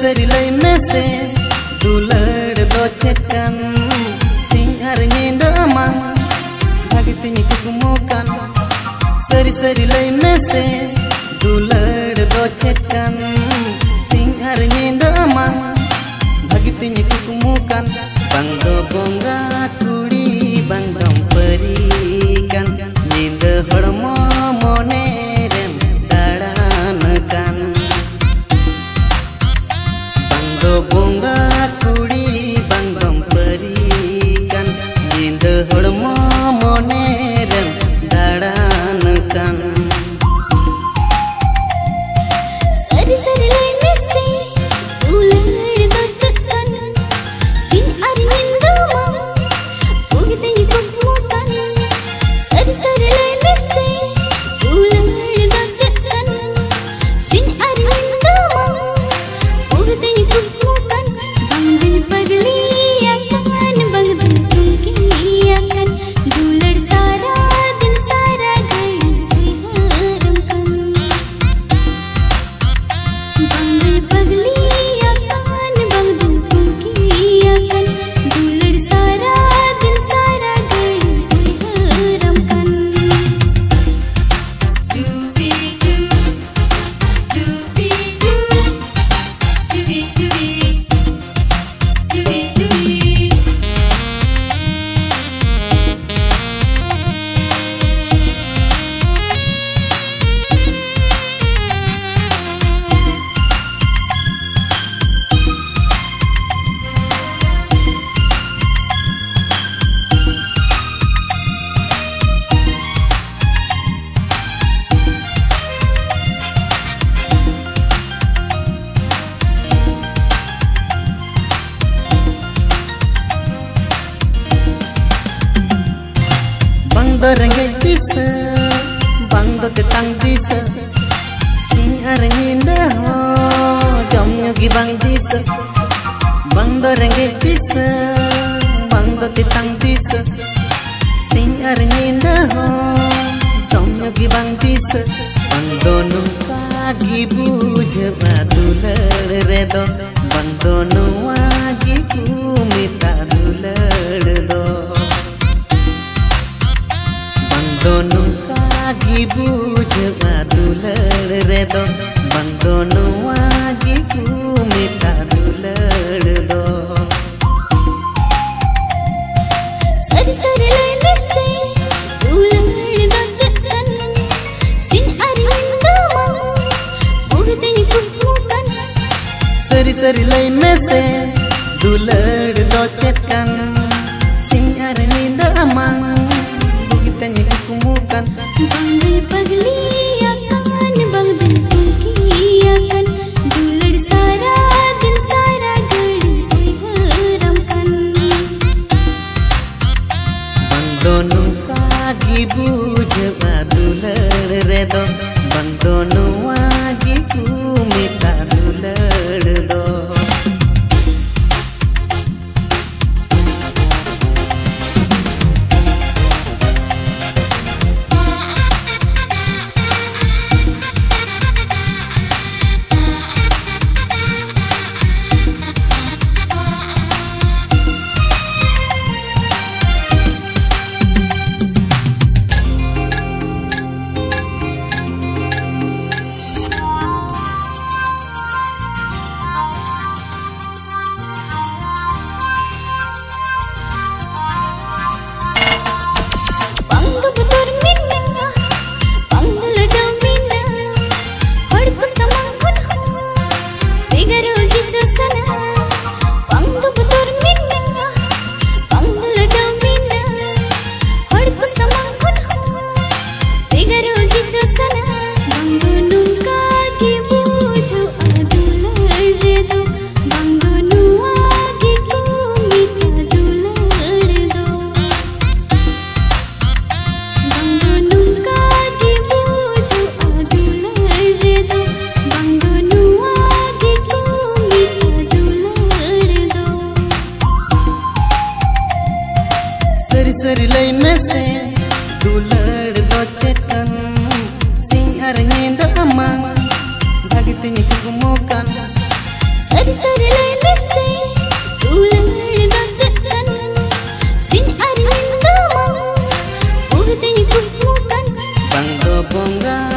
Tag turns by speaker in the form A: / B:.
A: सरी लई में से दुलड़ दो चेकन सिंगार नींद अमंग भागितिनी कुकुमुकन सरी लई में से दुलड़ दो चेकन सिंगार नींद अमंग भागितिनी कुकुमुकन बंदो बोंगा कुड़ी बंदम परिकन नींद हड़मो मोने रेम दाड़ान कन बंदो बोंगा कुड़ी बंदम परिकन नींद हड़मो मोने रेम दाड़ान कन
B: सरी लई में से दुलड़ दो चेकन सिंगार नींद अमंग भागितिनी कुकुमुकन सरी लई में से दुलड़ दो चेकन सिंगार नींद अमंग भागितिनी कुकुमुकन बंदन पगली आकन बंदन तुमकी आकन दुलड़ सारा दिन सारा घर हरम कन बंदन पगली आकन बंदन तुमकी आकन दुलड़ सारा दिन सारा घर हरम कन
A: bangdo rengge disa bangdo tetang disa singar nyinda ho jomnyo gi bang disa bangdo rengge disa bangdo tetang disa singar nyinda ho jomnyo gi bang disa bangdo nuka gi bujba dular redo bangdo nuwa gi kumita dular do दोनों कागी बूझवा दुलड़ रे दो बंदों आगी घूमिता दुलड़ दो
B: सरी लई में से दुलड़ दो चेकन सिंगार नींद अमंग भागितिनी कुकुमुकन
A: सरी लई में से दुलड़ दो चेकन सिंगार नींद अमंग भागितिनी कुकुमुकन
B: बंदन पगली आकन बंदन तुमकी आकन दुलड़ सारा दिन सारा घर हरम कन
A: बंदों कागी बूझवा दुलड़ रे दो बंदों आगी घूमिता दुलड़ दो सरी लई में से दुलड़ दो चेकन bonga